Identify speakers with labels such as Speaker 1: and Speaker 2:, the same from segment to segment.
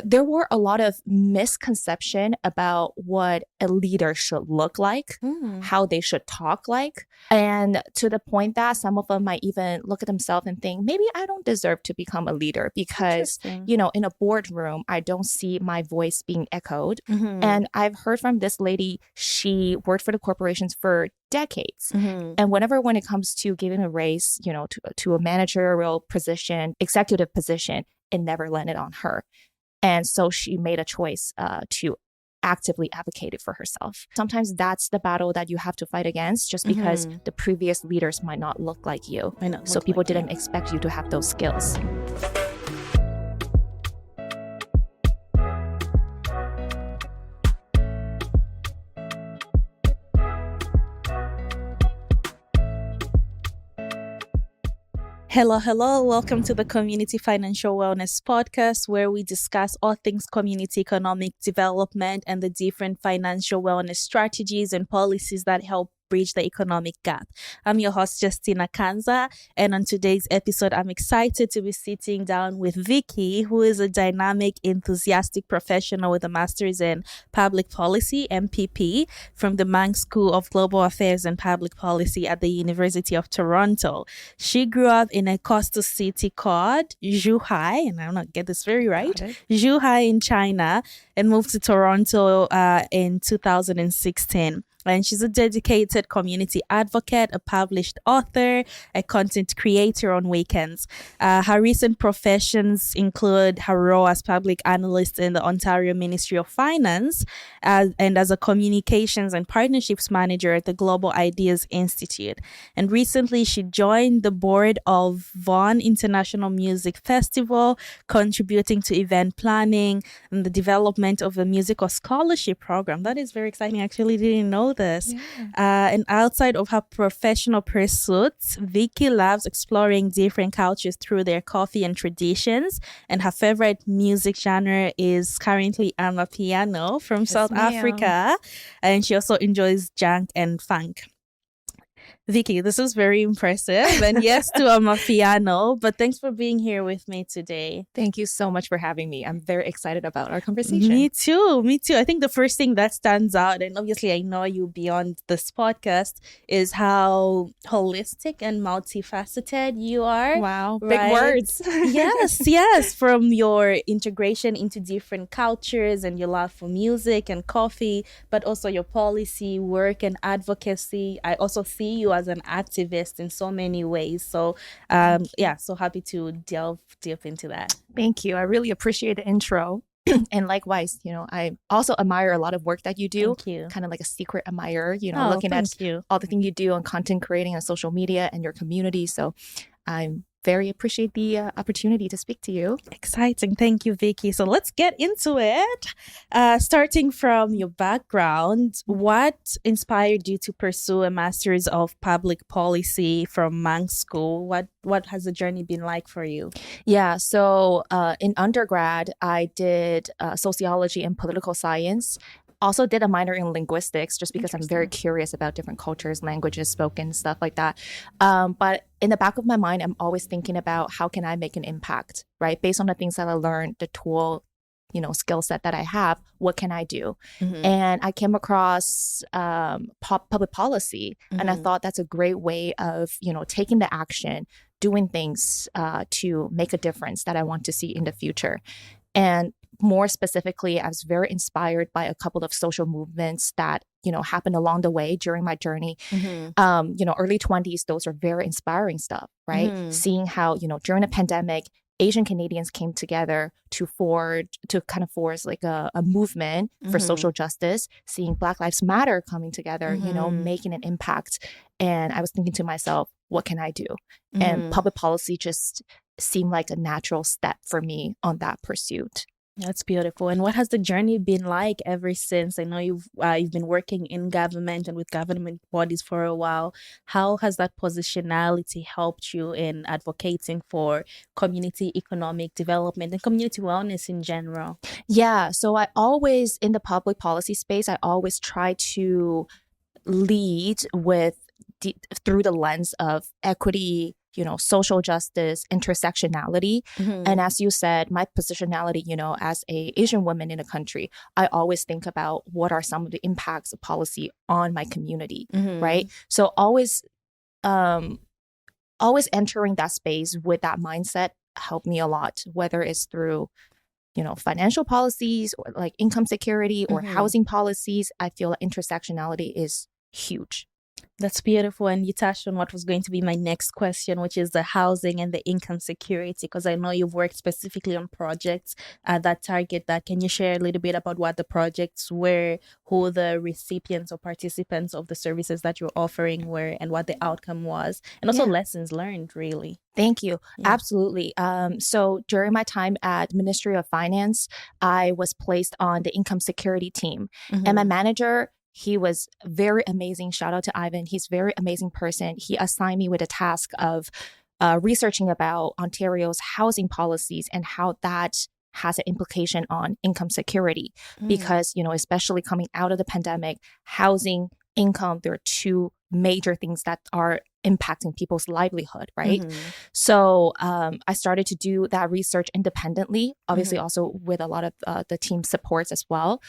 Speaker 1: there were a lot of misconception about what a leader should look like, how they should talk like, and to the point that some of them might even look at themselves and think, maybe I don't deserve to become a leader because, in a boardroom, I don't see my voice being echoed. And I've heard from this lady, she worked for the corporations for decades. And when it comes to giving a raise, to a managerial position, executive position, it never landed on her. And so she made a choice to actively advocate it for herself. Sometimes that's the battle that you have to fight against just because the previous leaders might not look like you. So people didn't expect you to have those skills.
Speaker 2: Hello. Welcome to the Community Financial Wellness Podcast, where we discuss all things community economic development and the different financial wellness strategies and policies that help bridge the economic gap. I'm your host, Justina Kanza, and on today's episode, I'm excited to be sitting down with Vicky, who is a dynamic, enthusiastic professional with a master's in public policy, MPP, from the Mang School of Global Affairs and Public Policy at the University of Toronto. She grew up in a coastal city called Juhai, and I'm not get this very right, Juhai in China, and moved to Toronto in 2016. And she's a dedicated community advocate, a published author, a content creator on weekends. Her recent professions include her role as public analyst in the Ontario Ministry of Finance and as a communications and partnerships manager at the Global Ideas Institute. And recently, she joined the board of Vaughan International Music Festival, contributing to event planning and the development of the musical scholarship program. That is very exciting. I actually didn't know this. And outside of her professional pursuits, Vicky loves exploring different cultures through their coffee and traditions. And her favorite music genre is currently amapiano from South Africa. And she also enjoys junk and funk. Vicky, this is very impressive. And yes to amapiano, but thanks for being here with me today.
Speaker 1: Thank you so much for having me. I'm very excited about our conversation.
Speaker 2: Me too. I think the first thing that stands out, and obviously I know you beyond this podcast, is how holistic and multifaceted you are.
Speaker 1: Wow,
Speaker 2: right?
Speaker 1: Big words.
Speaker 2: Yes. From your integration into different cultures and your love for music and coffee, but also your policy work and advocacy. I also see you as an activist in so many ways. So so happy to delve deep into that.
Speaker 1: Thank you. I really appreciate the intro. And likewise, I also admire a lot of work that you do.
Speaker 2: Thank you.
Speaker 1: Kind of like a secret admirer, looking at all the things you do on content creating on social media and your community. So I'm very appreciate the opportunity to speak to you.
Speaker 2: Exciting. Thank you, Vicky. So let's get into it. Starting from your background, what inspired you to pursue a master's of public policy from Mang School? What has the journey been like for you?
Speaker 1: Yeah. So in undergrad, I did sociology and political science. Also did a minor in linguistics just because I'm very curious about different cultures, languages spoken, stuff like that. But in the back of my mind, I'm always thinking about how can I make an impact, right? Based on the things that I learned, the tool, skill set that I have, what can I do? And I came across public policy, and I thought that's a great way of, taking the action, doing things to make a difference that I want to see in the future. And more specifically, I was very inspired by a couple of social movements that, happened along the way during my journey. Early 20s, those are very inspiring stuff, right? Seeing how, during the pandemic, Asian Canadians came together to kind of force like a movement for social justice, seeing Black Lives Matter coming together, making an impact. And I was thinking to myself, what can I do? And public policy just seemed like a natural step for me on that pursuit.
Speaker 2: That's beautiful. And what has the journey been like ever since? I know you've been working in government and with government bodies for a while. How has that positionality helped you in advocating for community economic development and community wellness in general?
Speaker 1: Yeah. So I always, in the public policy space, I always try to lead with through the lens of equity, social justice, intersectionality. And as you said, my positionality, as a Asian woman in a country, I always think about what are some of the impacts of policy on my community, right? So always entering that space with that mindset helped me a lot, whether it's through financial policies or like income security or housing policies. I feel like intersectionality is huge.
Speaker 2: That's beautiful. And you touched on what was going to be my next question, which is the housing and the income security, because I know you've worked specifically on projects that target that. Can you share a little bit about what the projects were, who the recipients or participants of the services that you're offering were, and what the outcome was, and also lessons learned, really?
Speaker 1: Thank you. Yeah. Absolutely. So during my time at Ministry of Finance, I was placed on the income security team, and my manager, he was very amazing. Shout out to Ivan. He's a very amazing person. He assigned me with a task of researching about Ontario's housing policies and how that has an implication on income security. Because, especially coming out of the pandemic, housing, income, there are two major things that are impacting people's livelihood, right? So I started to do that research independently, obviously also with a lot of the team supports as well.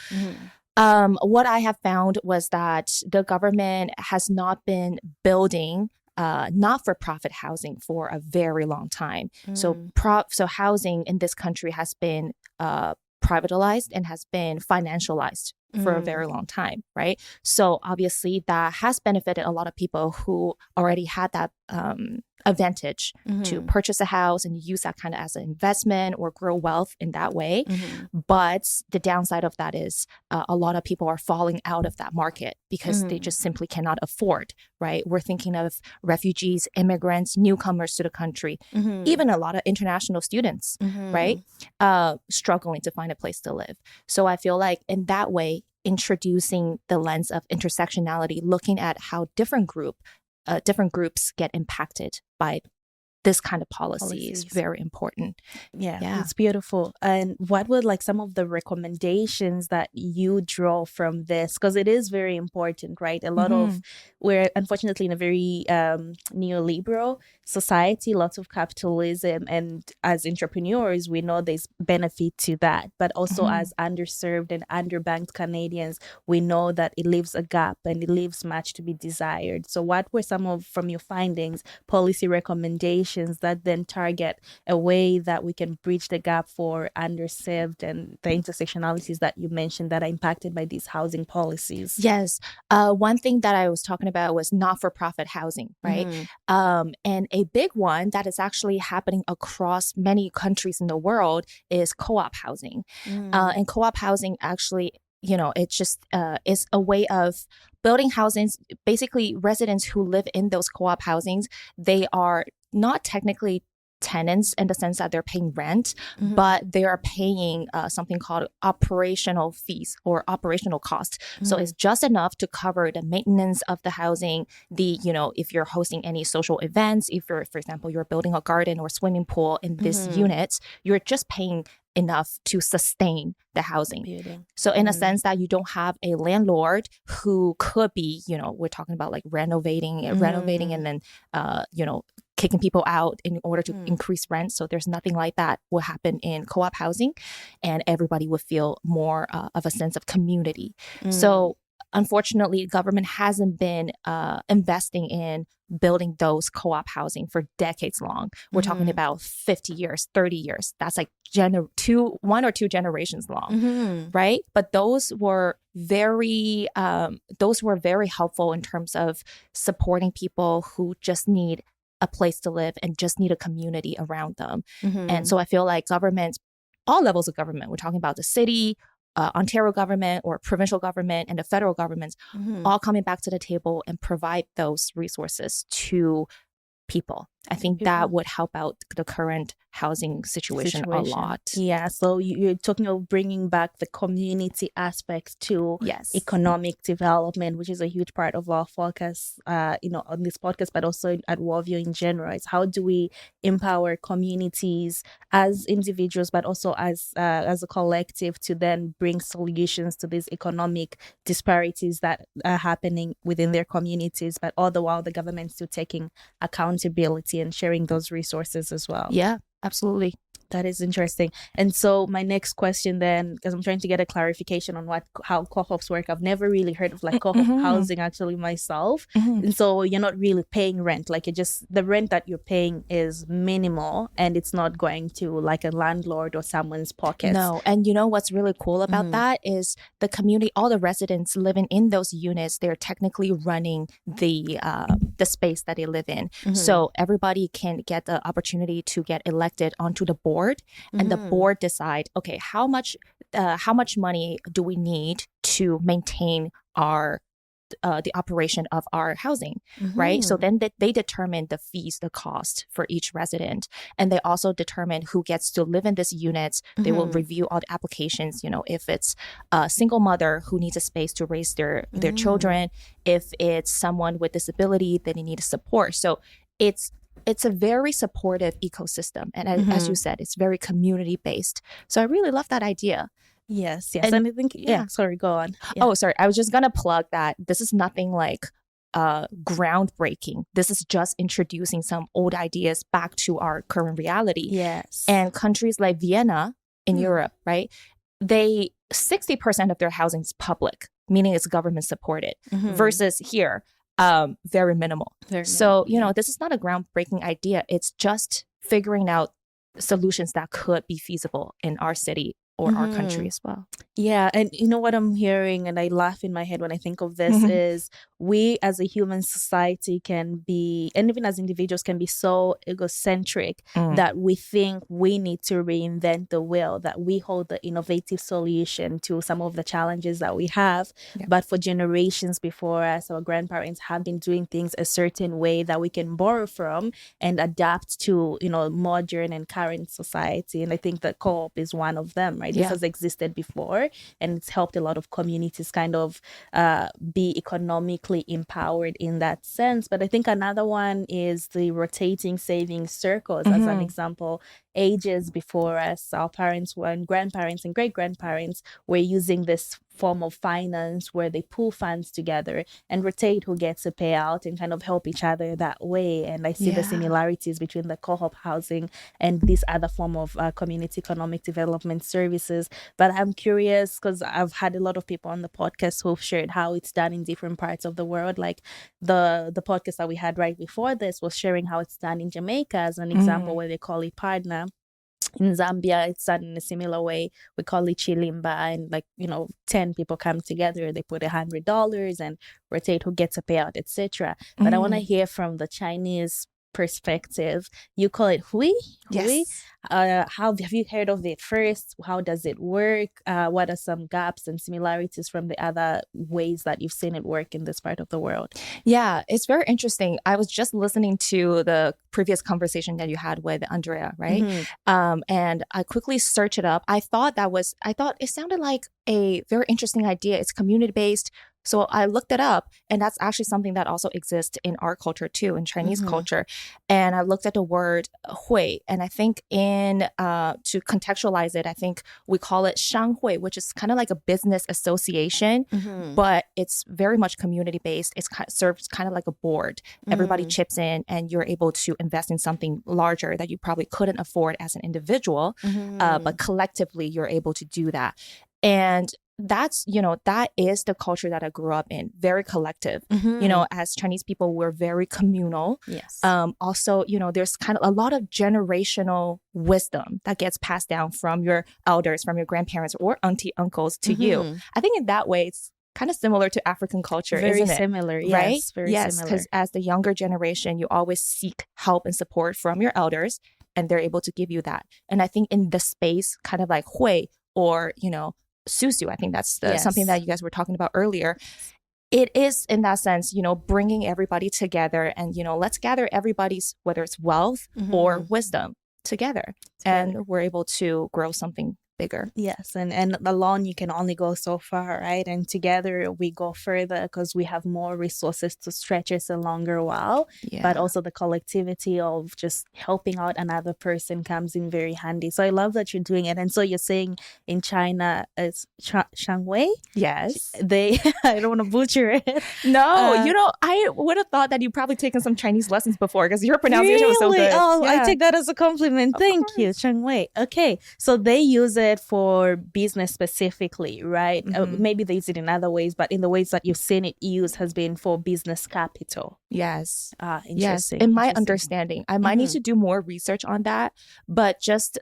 Speaker 1: What I have found was that the government has not been building not-for-profit housing for a very long time. So housing in this country has been privatized and has been financialized for a very long time, right? So obviously that has benefited a lot of people who already had that advantage to purchase a house and use that kind of as an investment or grow wealth in that way. But the downside of that is a lot of people are falling out of that market because they just simply cannot afford, right? We're thinking of refugees, immigrants, newcomers to the country, even a lot of international students, right? Struggling to find a place to live. So I feel like in that way, introducing the lens of intersectionality, looking at how different groups get impacted by this kind of policy is very important.
Speaker 2: Yeah, it's beautiful. And what were like some of the recommendations that you draw from this? Because it is very important, right? A lot of, we're unfortunately in a very neoliberal society, lots of capitalism. And as entrepreneurs, we know there's benefit to that. But also as underserved and underbanked Canadians, we know that it leaves a gap and it leaves much to be desired. So what were some of, from your findings, policy recommendations that then target a way that we can bridge the gap for underserved and the intersectionalities that you mentioned that are impacted by these housing policies?
Speaker 1: Yes. One thing that I was talking about was not-for-profit housing, right? And a big one that is actually happening across many countries in the world is co-op housing. And co-op housing actually, it's just is a way of building housings. Basically, residents who live in those co-op housings, they are not technically tenants in the sense that they're paying rent, but they are paying something called operational fees or operational cost. So it's just enough to cover the maintenance of the housing, if you're hosting any social events, if you're, for example, you're building a garden or swimming pool in this unit, you're just paying enough to sustain the housing. So in a sense that you don't have a landlord who could be, we're talking about like renovating and then, kicking people out in order to increase rent. So there's nothing like that will happen in co-op housing, and everybody would feel more of a sense of community. So unfortunately, government hasn't been investing in building those co-op housing for decades long. We're talking about 50 years, 30 years. That's like 1 or 2 generations long, right? But those were very helpful in terms of supporting people who just need a place to live and just need a community around them. And so I feel like governments, all levels of government, we're talking about the city, Ontario government or provincial government and the federal governments, all coming back to the table and provide those resources to people. I think that would help out the current housing situation a lot.
Speaker 2: Yeah, so you're talking of bringing back the community aspect to economic development, which is a huge part of our focus, on this podcast, but also at Worldview in general. Is how do we empower communities as individuals, but also as a collective to then bring solutions to these economic disparities that are happening within their communities, but all the while the government's still taking accountability community and sharing those resources as well.
Speaker 1: Yeah, absolutely.
Speaker 2: That is interesting. And so my next question then, because I'm trying to get a clarification on how co-ops work. I've never really heard of like co-op housing actually myself. And so you're not really paying rent. Like the rent that you're paying is minimal and it's not going to like a landlord or someone's pockets.
Speaker 1: No. And you know what's really cool about that is the community, all the residents living in those units, they're technically running the space that they live in. So everybody can get the opportunity to get elected onto the board. And the board decide, okay, how much money do we need to maintain our the operation of our housing, right? So then they determine the fees, the cost for each resident, and they also determine who gets to live in these units. They will review all the applications. If it's a single mother who needs a space to raise their children, if it's someone with disability that they need support. So it's a very supportive ecosystem. And as you said, it's very community based. So I really love that idea.
Speaker 2: Yes. And I think, sorry, go on. Yeah.
Speaker 1: Oh, sorry. I was just going to plug that this is nothing like groundbreaking. This is just introducing some old ideas back to our current reality.
Speaker 2: Yes.
Speaker 1: And countries like Vienna in Europe, right? 60% of their housing is public, meaning it's government supported, versus here, very minimal. So, this is not a groundbreaking idea. It's just figuring out solutions that could be feasible in our city or our country as well.
Speaker 2: Yeah. And you know what I'm hearing, and I laugh in my head when I think of this, is we as a human society can be, and even as individuals can be so egocentric that we think we need to reinvent the wheel, that we hold the innovative solution to some of the challenges that we have. Yeah. But for generations before us, our grandparents have been doing things a certain way that we can borrow from and adapt to, modern and current society. And I think that co-op is one of them, right? This has existed before, and it's helped a lot of communities kind of be economically empowered in that sense. But I think another one is the rotating savings circles as an example. Ages before us, our parents and grandparents and great-grandparents were using this form of finance where they pool funds together and rotate who gets a payout and kind of help each other that way. And I see the similarities between the co-op housing and this other form of community economic development services. But I'm curious because I've had a lot of people on the podcast who've shared how it's done in different parts of the world. Like the podcast that we had right before this was sharing how it's done in Jamaica as an example, where they call it partner. In Zambia, it's done in a similar way. We call it chilimba, and 10 people come together, they put $100 and rotate who gets a payout, etc. But I want to hear from the Chinese perspective. You call it hui? Hui?
Speaker 1: Yes.
Speaker 2: How have you heard of it first? How does it work? What are some gaps and similarities from the other ways that you've seen it work in this part of the world?
Speaker 1: Yeah, it's very interesting. I was just listening to the previous conversation that you had with Andrea, right? And I quickly searched it up. I thought it sounded like a very interesting idea. It's community based. So I looked it up, and that's actually something that also exists in our culture too, in Chinese culture. And I looked at the word hui, and I think to contextualize it, I think we call it shanghui, which is kind of like a business association, but it's very much community based. It serves kind of like a board. Everybody chips in, and you're able to invest in something larger that you probably couldn't afford as an individual, but collectively you're able to do that. And that is the culture that I grew up in, very collective. As Chinese people, we're very communal.
Speaker 2: Yes.
Speaker 1: Also, there's kind of a lot of generational wisdom that gets passed down from your elders, from your grandparents or auntie, uncles to you. I think in that way, it's kind of similar to African culture,
Speaker 2: very
Speaker 1: isn't it?
Speaker 2: Similar, yes,
Speaker 1: right?
Speaker 2: Very
Speaker 1: yes,
Speaker 2: similar.
Speaker 1: because as the younger generation, you always seek help and support from your elders, and they're able to give you that. And I think in the space, kind of like hui or, susu, I think that's something that you guys were talking about earlier. It is in that sense, bringing everybody together and, let's gather everybody's, whether it's wealth or wisdom together. And we're able to grow something bigger.
Speaker 2: Yes, and alone you can only go so far, right? And together we go further because we have more resources to stretch us a longer while. But
Speaker 1: Yeah.
Speaker 2: also the collectivity of just helping out another person comes in very handy. So I love that you're doing it. And so you're saying in China, it's Shanghai.
Speaker 1: Yes.
Speaker 2: They, I don't want to butcher it.
Speaker 1: No, I would have thought that you've probably taken some Chinese lessons before because your pronunciation was so
Speaker 2: Really?
Speaker 1: good.
Speaker 2: Oh, I
Speaker 1: Yeah,
Speaker 2: take that as a compliment.
Speaker 1: of
Speaker 2: Thank you,
Speaker 1: course.
Speaker 2: Cheng Wei. Okay, so they use it for business specifically, right? Maybe they use it in other ways, but in the ways that you've seen it used has been for business capital.
Speaker 1: Yes.
Speaker 2: Ah,
Speaker 1: Yes.
Speaker 2: interesting.
Speaker 1: In my
Speaker 2: Interesting.
Speaker 1: understanding, I might need to do more research on that, but just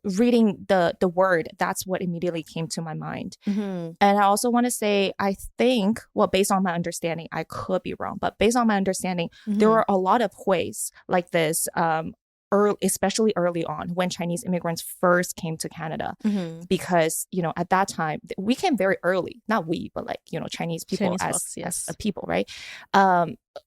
Speaker 1: reading the word, that's what immediately came to my mind. And I also want to say, I think, well, based on my understanding, I could be wrong, but based on my understanding, there were a lot of ways like this, especially early on when Chinese immigrants first came to Canada, because, at that time, we came very early, not we, but like, Chinese people
Speaker 2: Chinese
Speaker 1: as,
Speaker 2: folks, yes.
Speaker 1: as a people, right?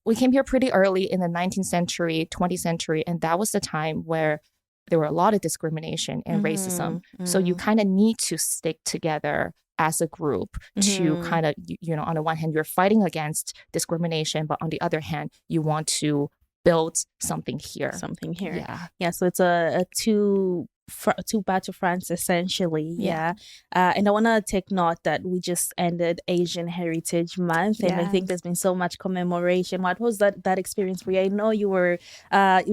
Speaker 1: We came here pretty early in the 19th century, 20th century, and that was the time where there were a lot of discrimination and racism. So you kind of need to stick together as a group to kind of, on the one hand, you're fighting against discrimination, but on the other hand, you want to build something here.
Speaker 2: Yeah. So it's a two battle fronts essentially. Yeah. And I want to take note that we just ended Asian Heritage Month, and I think there's been so much commemoration. What was that experience for you? I know you were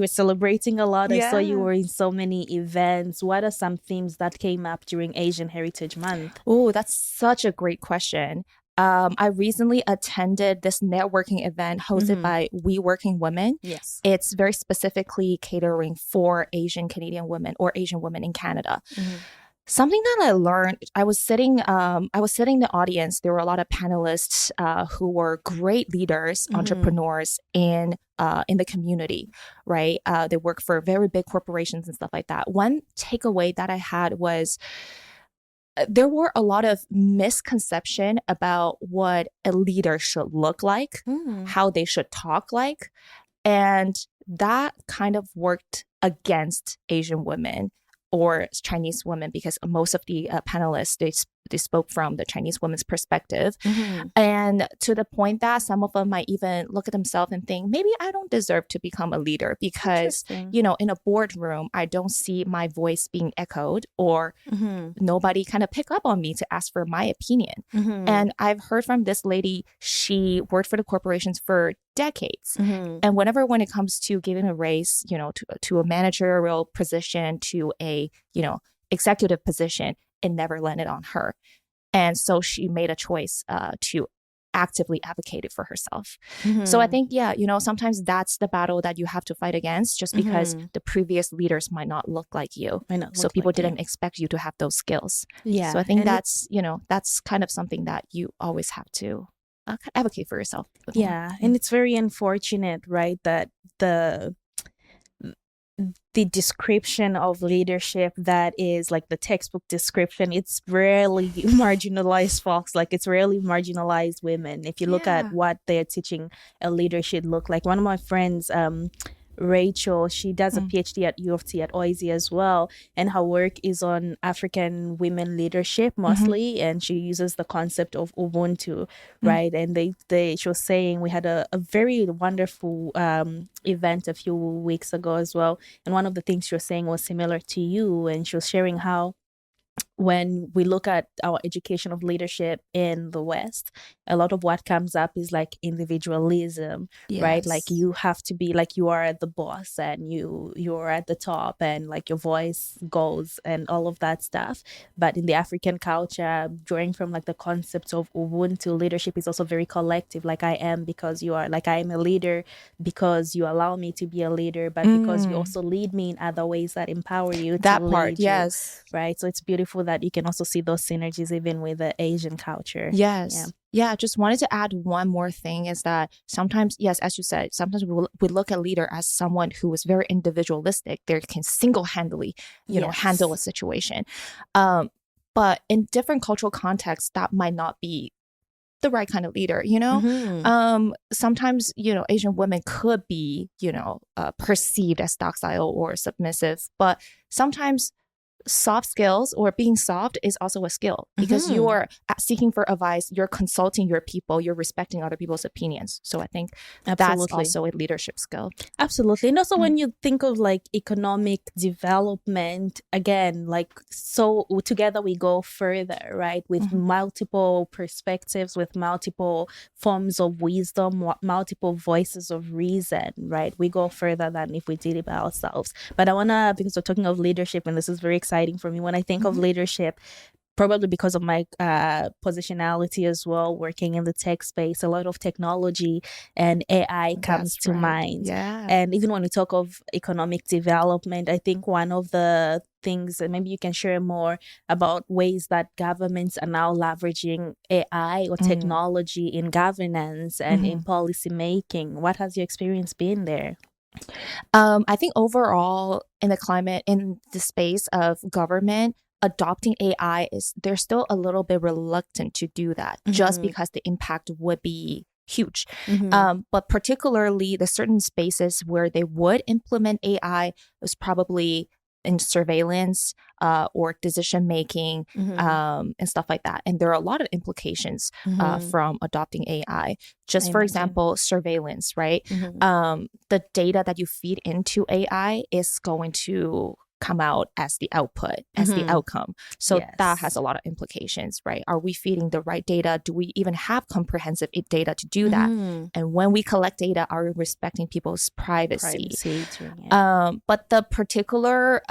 Speaker 2: celebrating a lot. I saw you were in so many events. What are some themes that came up during Asian Heritage Month?
Speaker 1: Oh, that's such a great question. I recently attended this networking event hosted by We Working Women.
Speaker 2: Yes.
Speaker 1: It's very specifically catering for Asian Canadian women or Asian women in Canada. Something that I learned, I was sitting in the audience. There were a lot of panelists who were great leaders, entrepreneurs in the community, right? They work for very big corporations and stuff like that. One takeaway that I had was there were a lot of misconception about what a leader should look like, how they should talk like. And that kind of worked against Asian women or Chinese women, because most of the panelists, they spoke from the Chinese women's perspective. And to the point that some of them might even look at themselves and think, maybe I don't deserve to become a leader because, in a boardroom, I don't see my voice being echoed, or nobody kind of pick up on me to ask for my opinion. And I've heard from this lady, she worked for the corporations for decades. And when it comes to giving a raise, to a managerial position, to a, executive position, it never landed on her. And so she made a choice to actively advocate it for herself. So I think, sometimes that's the battle that you have to fight against, just because the previous leaders might not look like you. So people didn't expect you to have those skills. Yeah. So I think that's kind of something that you always have to advocate for yourself.
Speaker 2: Yeah. And it's very unfortunate, right, that the description of leadership that is like the textbook description, it's rarely marginalized folks. Like, it's rarely marginalized women. If you look at what they're teaching a leader should look like. One of my friends, Rachel, she does a PhD at U of T at OISE as well, and her work is on African women leadership mostly, and she uses the concept of Ubuntu, right? And she was saying, we had a very wonderful event a few weeks ago as well, and one of the things she was saying was similar to you, and she was sharing how when we look at our education of leadership in the West, a lot of what comes up is like individualism, right? Like, you have to be like, you are the boss and you're at the top, and like your voice goes and all of that stuff. But in the African culture, drawing from like the concept of Ubuntu, leadership is also very collective. Like, I am because you are, like, I am a leader because you allow me to be a leader, but because you also lead me in other ways that empower you
Speaker 1: that
Speaker 2: to
Speaker 1: part,
Speaker 2: lead you, right? So it's beautiful that you can also see those synergies even with the Asian culture.
Speaker 1: Yeah, just wanted to add one more thing, is that sometimes, yes, as you said, sometimes we look at leader as someone who is very individualistic. They can single-handedly, handle a situation. But in different cultural contexts, that might not be the right kind of leader, sometimes, Asian women could be, perceived as docile or submissive, but sometimes soft skills or being soft is also a skill because
Speaker 2: Mm-hmm.
Speaker 1: you're seeking for advice, you're consulting your people, you're respecting other people's opinions. So I think that's
Speaker 2: Absolutely.
Speaker 1: also a leadership skill.
Speaker 2: Absolutely. And also
Speaker 1: Mm.
Speaker 2: when you think of like economic development, again, like so together we go further, right? With
Speaker 1: Mhm.
Speaker 2: multiple perspectives, with multiple forms of wisdom, multiple voices of reason, right? We go further than if we did it by ourselves. But I wanna, because we're talking of leadership, and this is very exciting for me. When I think of
Speaker 1: Mhm.
Speaker 2: leadership, probably because of my positionality as well, working in the tech space, a lot of technology and AI comes
Speaker 1: That's
Speaker 2: to
Speaker 1: right.
Speaker 2: mind.
Speaker 1: Yeah.
Speaker 2: And even when we talk of economic development, I think one of the things, and maybe you can share more about ways that governments are now leveraging AI or
Speaker 1: Mm.
Speaker 2: technology in governance and in
Speaker 1: Mhm.
Speaker 2: policy making. What has your experience been there?
Speaker 1: I think overall in the climate, in the space of government, adopting AI is they're still a little bit reluctant to do that just
Speaker 2: Mm-hmm.
Speaker 1: because the impact would be huge.
Speaker 2: Mm-hmm.
Speaker 1: But particularly the certain spaces where they would implement AI is probably in surveillance or decision making
Speaker 2: Mm-hmm.
Speaker 1: and stuff like that. And there are a lot of implications
Speaker 2: Mm-hmm.
Speaker 1: from adopting AI.
Speaker 2: I
Speaker 1: Just for
Speaker 2: imagine.
Speaker 1: example, surveillance, right?
Speaker 2: Mm-hmm.
Speaker 1: The data that you feed into AI is going to come out as the output, as the
Speaker 2: Mm-hmm.
Speaker 1: outcome. So that has
Speaker 2: Yes.
Speaker 1: a lot of implications, right? Are we feeding the right data? Do we even have comprehensive data to do that?
Speaker 2: Mm-hmm.
Speaker 1: And when we collect data, are we respecting people's privacy?
Speaker 2: Privacy during it.
Speaker 1: But the particular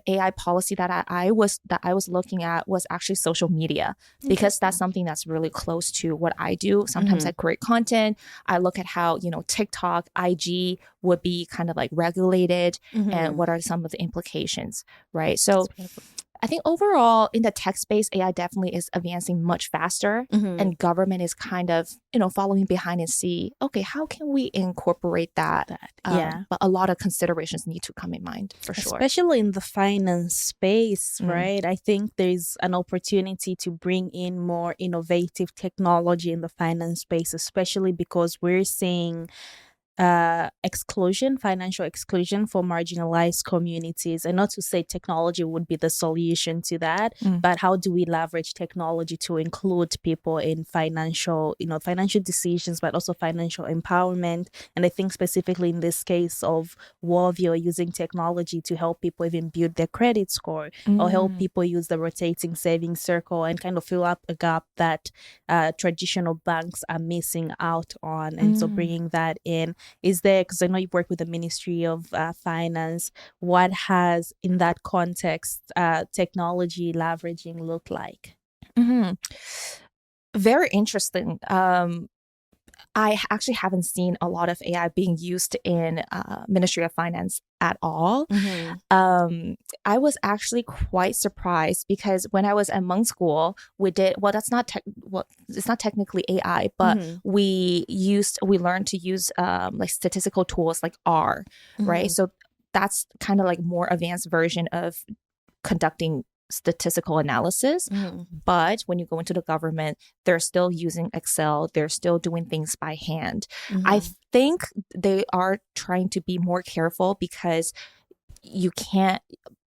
Speaker 1: AI policy that I was looking at was actually social media because that's
Speaker 2: Interesting.
Speaker 1: something that's really close to what I do. Sometimes
Speaker 2: Mm-hmm.
Speaker 1: I create content. I look at how TikTok, IG would be kind of like regulated, and
Speaker 2: Mm-hmm.
Speaker 1: what are some of the implications, right?
Speaker 2: That's
Speaker 1: So
Speaker 2: beautiful.
Speaker 1: I think overall in the tech space, AI definitely is advancing much faster,
Speaker 2: Mm-hmm.
Speaker 1: and government is kind of, following behind and see, okay, how can we incorporate that?
Speaker 2: That, yeah.
Speaker 1: But a lot of considerations need to come in mind for sure.
Speaker 2: Especially in the finance space,
Speaker 1: Mm.
Speaker 2: right? I think there's an opportunity to bring in more innovative technology in the finance space, especially because we're seeing exclusion, financial exclusion for marginalized communities. And not to say technology would be the solution to that,
Speaker 1: Mm.
Speaker 2: but how do we leverage technology to include people in financial decisions, but also financial empowerment? And I think specifically in this case of Worthy, or using technology to help people even build their credit score, or help
Speaker 1: Mm.
Speaker 2: people use the rotating savings circle and kind of fill up a gap that traditional banks are missing out on. And so
Speaker 1: Mm.
Speaker 2: bringing that in, is there, because I know you work with the Ministry of Finance, what has in that context technology leveraging looked like?
Speaker 1: Mhm. Very interesting. I actually haven't seen a lot of AI being used in Ministry of Finance at all.
Speaker 2: Mm-hmm.
Speaker 1: Um, I was actually quite surprised because when I was at Monk School, we did well. It's not technically AI, but
Speaker 2: Mm-hmm.
Speaker 1: we learned to use like statistical tools like R, right?
Speaker 2: Mm-hmm.
Speaker 1: So that's kind of like more advanced version of conducting statistical analysis.
Speaker 2: Mm-hmm.
Speaker 1: But when you go into the government, they're still using Excel, they're still doing things by hand. I
Speaker 2: Mm-hmm.
Speaker 1: think they are trying to be more careful because you can't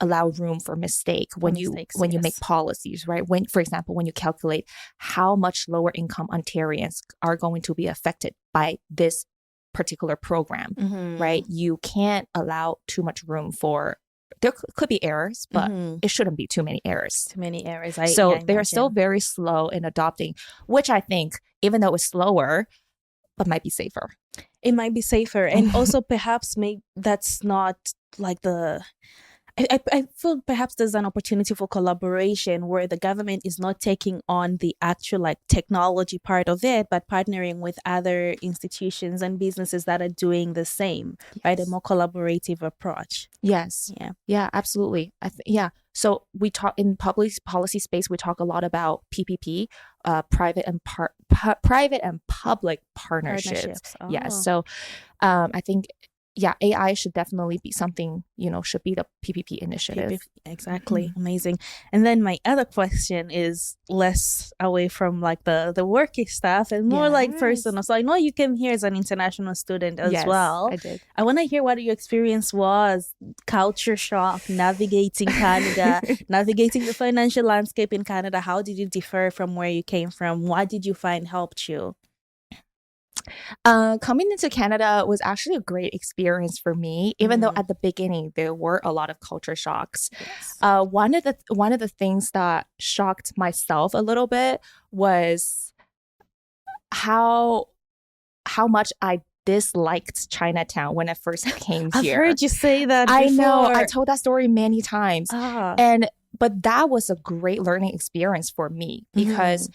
Speaker 1: allow room for mistake
Speaker 2: For
Speaker 1: when you
Speaker 2: mistakes,
Speaker 1: when you make
Speaker 2: yes.
Speaker 1: policies, right? When, for example, when you calculate how much lower income Ontarians are going to be affected by this particular program,
Speaker 2: Mm-hmm.
Speaker 1: right? You can't allow too much room for, there could be errors, but
Speaker 2: Mm-hmm.
Speaker 1: it shouldn't be too many errors.
Speaker 2: Too many errors. I
Speaker 1: So they are still
Speaker 2: imagine.
Speaker 1: very slow in adopting, which I think, even though it's slower, but might be safer.
Speaker 2: It might be safer, and also perhaps maybe that's not like the I feel perhaps there's an opportunity for collaboration where the government is not taking on the actual like technology part of it, but partnering with other institutions and businesses that are doing the same, right? A
Speaker 1: Yes.
Speaker 2: more collaborative approach.
Speaker 1: Yes.
Speaker 2: Yeah.
Speaker 1: Yeah, absolutely. Yeah. So we talk in public policy space, we talk a lot about PPP, private and public partnerships.
Speaker 2: Partnerships.
Speaker 1: Yes.
Speaker 2: Oh.
Speaker 1: So I think yeah, AI should definitely be something, should be the PPP initiative.
Speaker 2: Exactly. Amazing. And then my other question is less away from like the worky stuff and more like personal. So I know you came here as an international student as well.
Speaker 1: I did.
Speaker 2: I want to hear what your experience was, culture shock, navigating Canada, navigating the financial landscape in Canada. How did it differ from where you came from? What did you find helped you?
Speaker 1: Coming into Canada was actually a great experience for me, even though at the beginning there were a lot of culture shocks.
Speaker 2: Yes.
Speaker 1: One of the things that shocked myself a little bit was how much I disliked Chinatown when I first came here.
Speaker 2: I've heard you say that
Speaker 1: I
Speaker 2: before.
Speaker 1: know. I told that story many times. But that was a great learning experience for me because,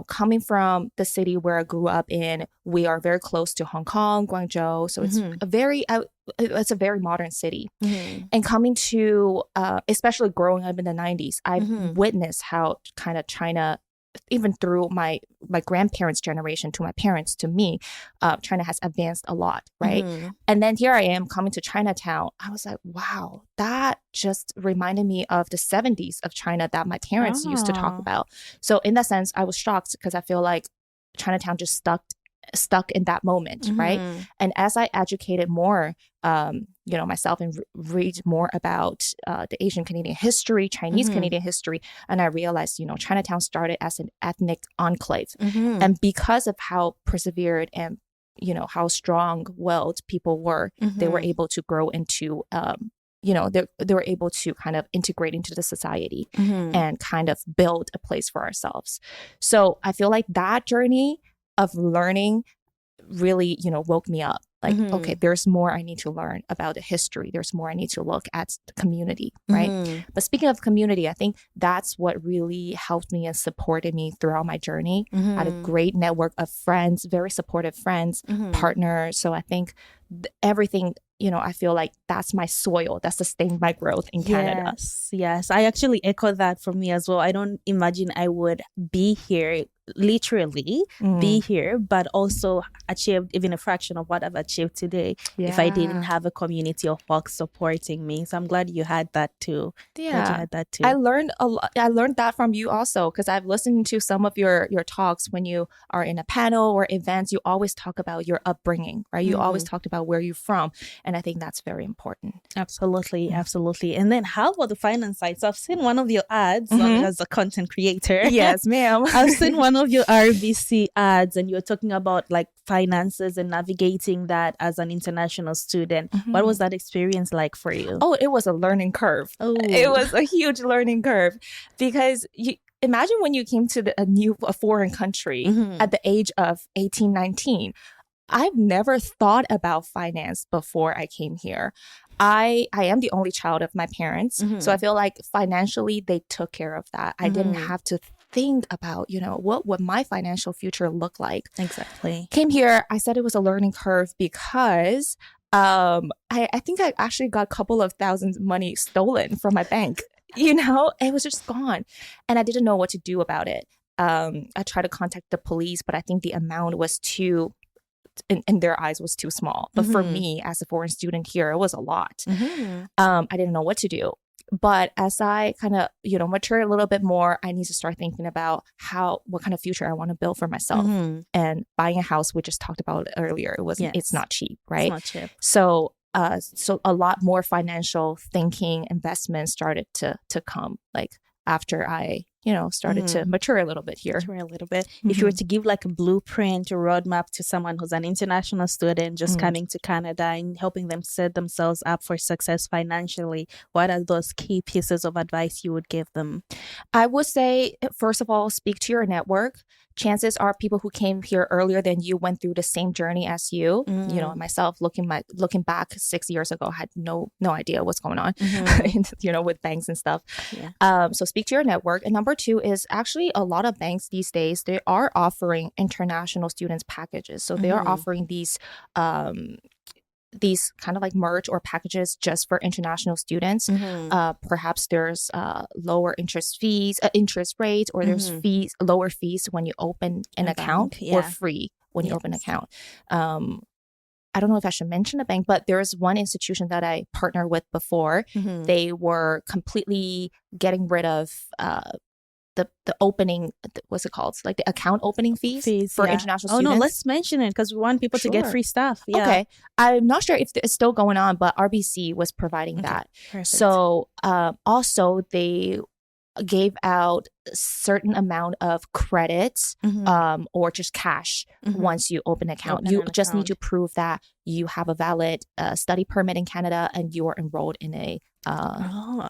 Speaker 1: coming from the city where I grew up in, we are very close to Hong Kong, Guangzhou. So it's it's a very modern city. And coming to, especially growing up in the 90s, I've witnessed how kind of China, even through my grandparents' generation to my parents, to me, China has advanced a lot, right? And then here I am coming to Chinatown. I was like, wow, that just reminded me of the 70s of China that my parents used to talk about. So in that sense, I was shocked because I feel like Chinatown just stuck in that moment, right? And as I educated more, myself and read more about the Asian Canadian history, Chinese Canadian history, and I realized, Chinatown started as an ethnic enclave, and because of how persevered and how strong-willed people were, they were able to grow into they were able to kind of integrate into the society and kind of build a place for ourselves. So I feel like that journey of learning really, woke me up. Like, okay, there's more I need to learn about the history. There's more I need to look at the community, right? But speaking of community, I think that's what really helped me and supported me throughout my journey. I had a great network of friends, very supportive friends, partners. So I think everything, I feel like that's my soil that sustained my growth in Canada.
Speaker 2: Yes. I actually echo that for me as well. I don't imagine I would be here, literally be here, but also achieved even a fraction of what I've achieved today if I didn't have a community of folks supporting me. So I'm glad you had that too. I learned
Speaker 1: a lot. I learned that from you also, because I've listened to some of your talks when you are in a panel or events. You always talk about your upbringing, right? You always talked about where you're from, and I think that's very important.
Speaker 2: Absolutely. And then how about the finance side? So I've seen one of your ads as a content creator.
Speaker 1: Yes, ma'am.
Speaker 2: I've seen one of your RBC ads, and you're talking about like finances and navigating that as an international student. What was that experience like for you?
Speaker 1: Oh, it was a learning curve. It was a huge learning curve, because imagine when you came to a foreign country at the age of 18, 19. I've never thought about finance before I came here. I am the only child of my parents. So I feel like financially they took care of that. I didn't have to think about, what would my financial future look like.
Speaker 2: Exactly.
Speaker 1: Came here, I said it was a learning curve because I think I actually got a couple of thousands money stolen from my bank. It was just gone. And I didn't know what to do about it. I tried to contact the police, but I think the amount was too, in their eyes, was too small. But for me, as a foreign student here, it was a lot. I didn't know what to do. But as I kind of, mature a little bit more, I need to start thinking about what kind of future I want to build for myself. And buying a house, we just talked about earlier, it's not cheap, right?
Speaker 2: It's not cheap.
Speaker 1: So a lot more financial thinking, investments started to come, like after I, started to mature a little bit here.
Speaker 2: If you were to give like a blueprint or roadmap to someone who's an international student just coming to Canada and helping them set themselves up for success financially, what are those key pieces of advice you would give them?
Speaker 1: I would say, first of all, speak to your network. Chances are people who came here earlier than you went through the same journey as you. Myself, looking back 6 years ago, had no idea what's going on, with banks and stuff. So speak to your network. And number two is actually a lot of banks these days, they are offering international students packages. So they are offering these kind of like merge or packages just for international students. Perhaps there's lower interest rates, or there's lower fees when you open an account, or free when you open an account. I don't know if I should mention a bank, but there is one institution that I partnered with before. They were completely getting rid of the opening, what's it called? Like the account opening fees for international students.
Speaker 2: Oh, no, let's mention it because we want people to get free stuff. Yeah.
Speaker 1: Okay. I'm not sure if it's still going on, but RBC was providing that.
Speaker 2: Perfect.
Speaker 1: So also they gave out a certain amount of credits or just cash once you open an account. You just need to prove that you have a valid study permit in Canada and you are enrolled in a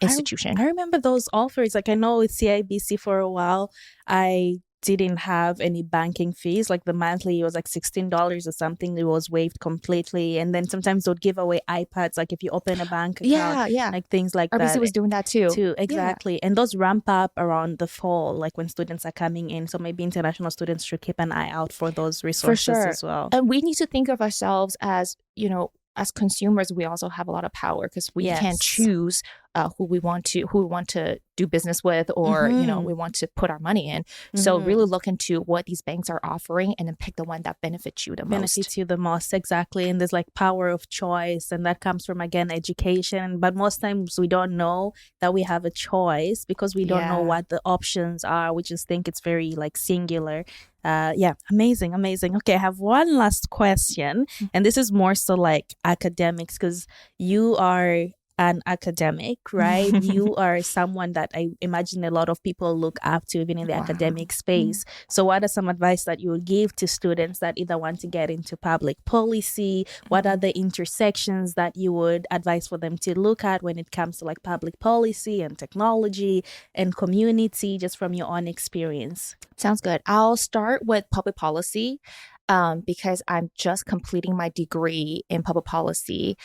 Speaker 1: institution.
Speaker 2: I remember those offers. Like I know with CIBC for a while, I didn't have any banking fees. Like the monthly, it was like $16 or something. It was waived completely. And then sometimes they would give away iPads, like if you open a bank account, like things like that.
Speaker 1: RBC was doing that too.
Speaker 2: Exactly. Yeah. And those ramp up around the fall, like when students are coming in. So maybe international students should keep an eye out for those resources as well.
Speaker 1: And we need to think of ourselves as, as consumers, we also have a lot of power because we can choose who we want to do business with, or we want to put our money in. So really look into what these banks are offering and then pick the one that benefits you the most.
Speaker 2: Exactly. And there's like power of choice, and that comes from, again, education. But most times we don't know that we have a choice because we don't know what the options are. We just think it's very like singular. Amazing. Okay, I have one last question, and this is more so like academics, because you are an academic, right? You are someone that I imagine a lot of people look up to, even in the academic space. So what are some advice that you would give to students that either want to get into public policy? What are the intersections that you would advise for them to look at when it comes to like public policy and technology and community, just from your own experience?
Speaker 1: Sounds good. I'll start with public policy because I'm just completing my degree in public policy.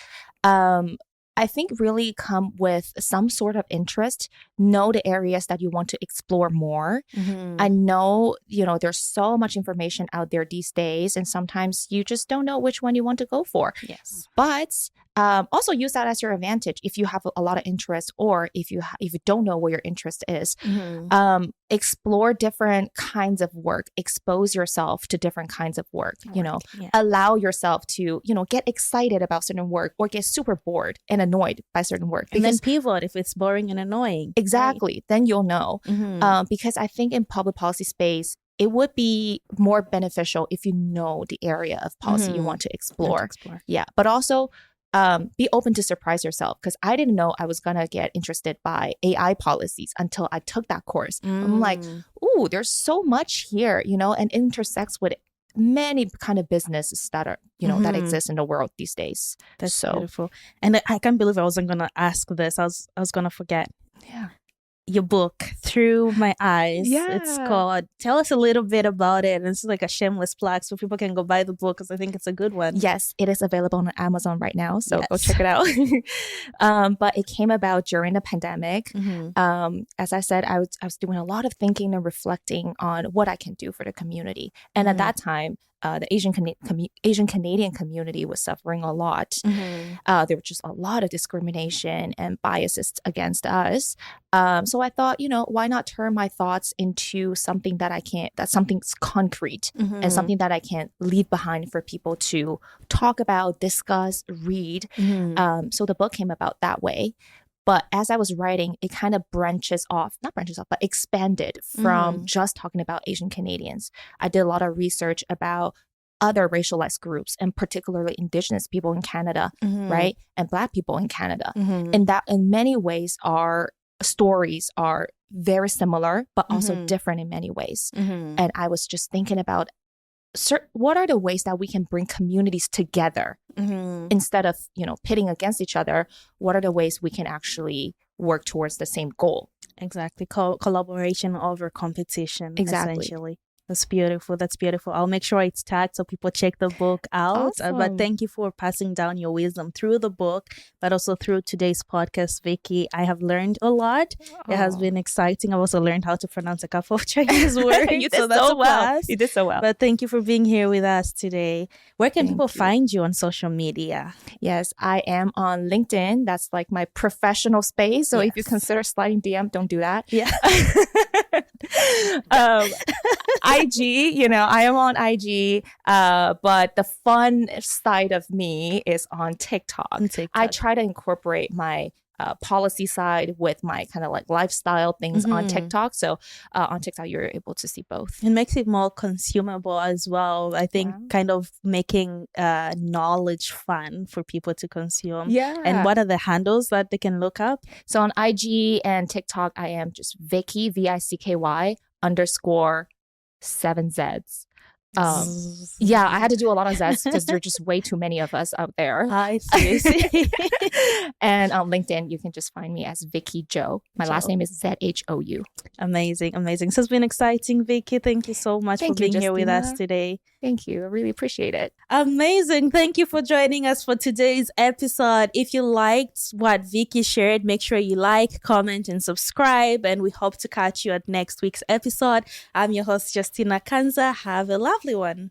Speaker 1: I think really come with some sort of interest, know the areas that you want to explore more. I know, there's so much information out there these days, and sometimes you just don't know which one you want to go for.
Speaker 2: Yes.
Speaker 1: But also use that as your advantage if you have a lot of interest, or if you don't know where your interest is. Explore different kinds of work, expose yourself to different kinds of work, allow yourself to, get excited about certain work or get super bored and annoyed by certain work.
Speaker 2: And then pivot if it's boring and annoying.
Speaker 1: Exactly. Right? Then you'll know. Because I think in public policy space, it would be more beneficial if you know the area of policy you want to explore. Yeah. But also, be open to surprise yourself, because I didn't know I was going to get interested by AI policies until I took that course. I'm like, ooh, there's so much here, and intersects with many kind of businesses that are, that exist in the world these days.
Speaker 2: That's so beautiful. And I can't believe I wasn't going to ask this. I was going to forget.
Speaker 1: Yeah.
Speaker 2: Your book, Through My Eyes.
Speaker 1: Yeah.
Speaker 2: It's called. Tell us a little bit about it. And this is like a shameless plug, so people can go buy the book, because I think it's a good one.
Speaker 1: Yes, it is available on Amazon right now, so go check it out. But it came about during the pandemic. As I said, I was doing a lot of thinking and reflecting on what I can do for the community. And at that time, the Asian Canadian community was suffering a lot. There was just a lot of discrimination and biases against us. So I thought, why not turn my thoughts into something that's something's concrete and something that I can leave behind for people to talk about, discuss, read. So the book came about that way. But as I was writing, it kind of but expanded from just talking about Asian Canadians. I did a lot of research about other racialized groups, and particularly Indigenous people in Canada, right? And Black people in Canada. And that in many ways our stories are very similar, but also different in many ways. And I was just thinking about what are the ways that we can bring communities together instead of, pitting against each other? What are the ways we can actually work towards the same goal?
Speaker 2: Exactly. Collaboration over competition.
Speaker 1: Exactly.
Speaker 2: Essentially. That's beautiful. I'll make sure it's tagged so people check the book out.
Speaker 1: Awesome.
Speaker 2: But thank you for passing down your wisdom through the book, but also through today's podcast, Vicky. I have learned a lot. It has been exciting. I've also learned how to pronounce a couple of Chinese words.
Speaker 1: You did so well. You did so well.
Speaker 2: But thank you for being here with us today. Where can people find you on social media?
Speaker 1: Yes, I am on LinkedIn. That's like my professional space. So if you consider sliding DM, don't do that.
Speaker 2: Yeah.
Speaker 1: I IG. I am on IG. But the fun side of me is on TikTok. I try to incorporate my policy side with my kind of like lifestyle things on TikTok. So on TikTok, you're able to see both.
Speaker 2: It makes it more consumable as well. I think kind of making knowledge fun for people to consume.
Speaker 1: Yeah.
Speaker 2: And what are the handles that they can look up?
Speaker 1: So on IG and TikTok, I am just Vicky, VICKY _7 Zs. Yeah, I had to do a lot of Zs because there are just way too many of us out there.
Speaker 2: I see.
Speaker 1: And on LinkedIn, you can just find me as Vicky Zhou. My last name is ZHOU.
Speaker 2: Amazing. So it's been exciting, Vicky. Thank you so much for being here with us today.
Speaker 1: Thank you. I really appreciate it.
Speaker 2: Amazing. Thank you for joining us for today's episode. If you liked what Vicky shared, make sure you like, comment, and subscribe. And we hope to catch you at next week's episode. I'm your host, Justina Kanza. Have a lovely one.